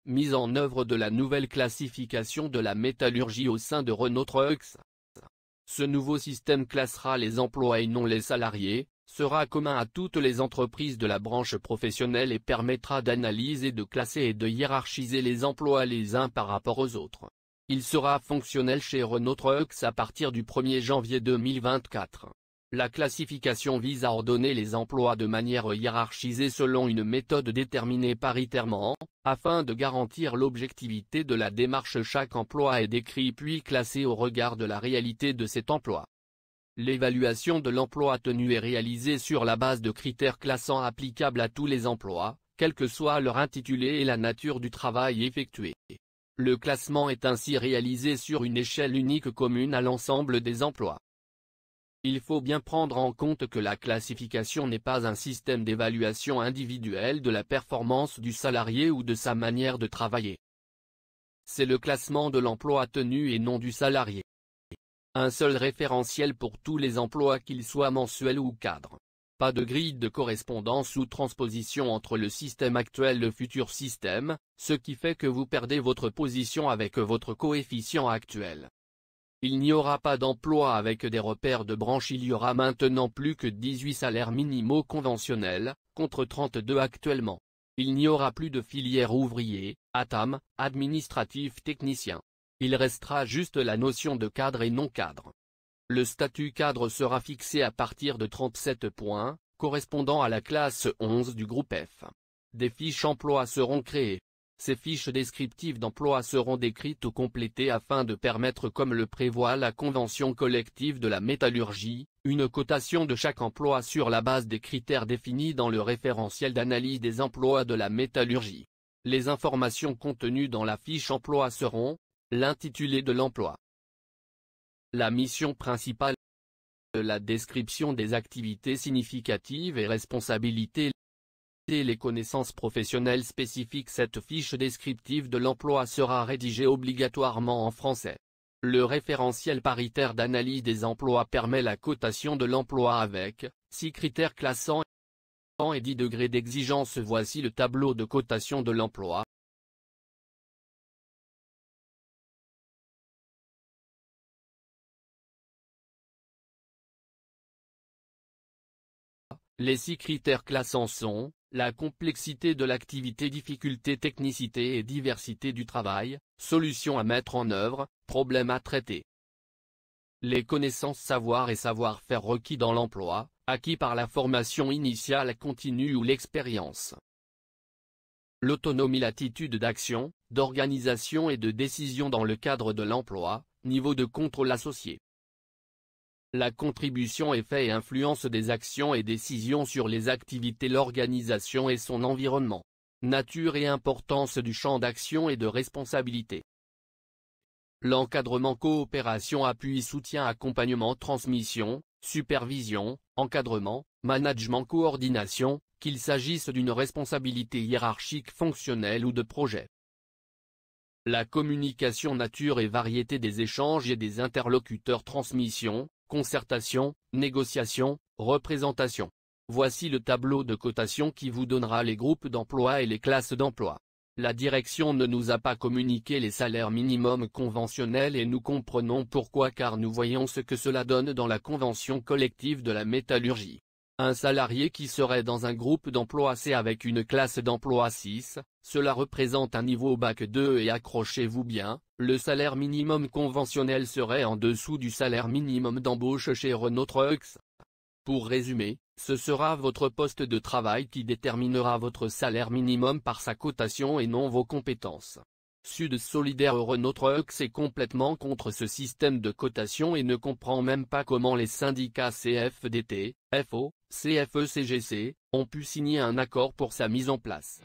mise en œuvre de la nouvelle classification de la métallurgie au sein de Renault Trucks. Ce nouveau système classera les emplois et non les salariés, sera commun à toutes les entreprises de la branche professionnelle et permettra d'analyser, de classer et de hiérarchiser les emplois les uns par rapport aux autres. Il sera fonctionnel chez Renault Trucks à partir du 1er janvier 2024. La classification vise à ordonner les emplois de manière hiérarchisée selon une méthode déterminée paritairement, afin de garantir l'objectivité de la démarche. Chaque emploi est décrit puis classé au regard de la réalité de cet emploi. L'évaluation de l'emploi tenu est réalisée sur la base de critères classants applicables à tous les emplois, quel que soit leur intitulé et la nature du travail effectué. Le classement est ainsi réalisé sur une échelle unique commune à l'ensemble des emplois. Il faut bien prendre en compte que la classification n'est pas un système d'évaluation individuelle de la performance du salarié ou de sa manière de travailler. C'est le classement de l'emploi tenu et non du salarié. Un seul référentiel pour tous les emplois qu'ils soient mensuels ou cadres. Pas de grille de correspondance ou transposition entre le système actuel et le futur système, ce qui fait que vous perdez votre position avec votre coefficient actuel. Il n'y aura pas d'emploi avec des repères de branche. Il y aura maintenant plus que 18 salaires minimaux conventionnels, contre 32 actuellement. Il n'y aura plus de filière ouvrier, ATAM, administratif technicien. Il restera juste la notion de cadre et non-cadre. Le statut cadre sera fixé à partir de 37 points, correspondant à la classe 11 du groupe F. Des fiches emploi seront créées. Ces fiches descriptives d'emploi seront décrites ou complétées afin de permettre, comme le prévoit la convention collective de la métallurgie, une cotation de chaque emploi sur la base des critères définis dans le référentiel d'analyse des emplois de la métallurgie. Les informations contenues dans la fiche emploi seront l'intitulé de l'emploi, la mission principale, la description des activités significatives et responsabilités, et les connaissances professionnelles spécifiques. Cette fiche descriptive de l'emploi sera rédigée obligatoirement en français. Le référentiel paritaire d'analyse des emplois permet la cotation de l'emploi avec 6 critères classants et 10 degrés d'exigence. Voici le tableau de cotation de l'emploi. Les 6 critères classants sont la complexité de l'activité, difficulté, technicité et diversité du travail, solutions à mettre en œuvre, problèmes à traiter. Les connaissances, savoir et savoir-faire requis dans l'emploi, acquis par la formation initiale continue ou l'expérience. L'autonomie, l'attitude d'action, d'organisation et de décision dans le cadre de l'emploi, niveau de contrôle associé. La contribution, effet et influence des actions et décisions sur les activités, l'organisation et son environnement. Nature et importance du champ d'action et de responsabilité. L'encadrement, coopération, appui, soutien, accompagnement, transmission, supervision, encadrement, management, coordination, qu'il s'agisse d'une responsabilité hiérarchique, fonctionnelle ou de projet. La communication, nature et variété des échanges et des interlocuteurs, transmission, concertation, négociation, représentation. Voici le tableau de cotation qui vous donnera les groupes d'emploi et les classes d'emploi. La direction ne nous a pas communiqué les salaires minimums conventionnels et nous comprenons pourquoi, car nous voyons ce que cela donne dans la convention collective de la métallurgie. Un salarié qui serait dans un groupe d'emploi C avec une classe d'emploi 6, cela représente un niveau bac 2 et accrochez-vous bien, le salaire minimum conventionnel serait en dessous du salaire minimum d'embauche chez Renault Trucks. Pour résumer, ce sera votre poste de travail qui déterminera votre salaire minimum par sa cotation et non vos compétences. Sud Solidaire Renault Trucks est complètement contre ce système de cotation et ne comprend même pas comment les syndicats CFDT, FO, CFE-CGC, ont pu signer un accord pour sa mise en place.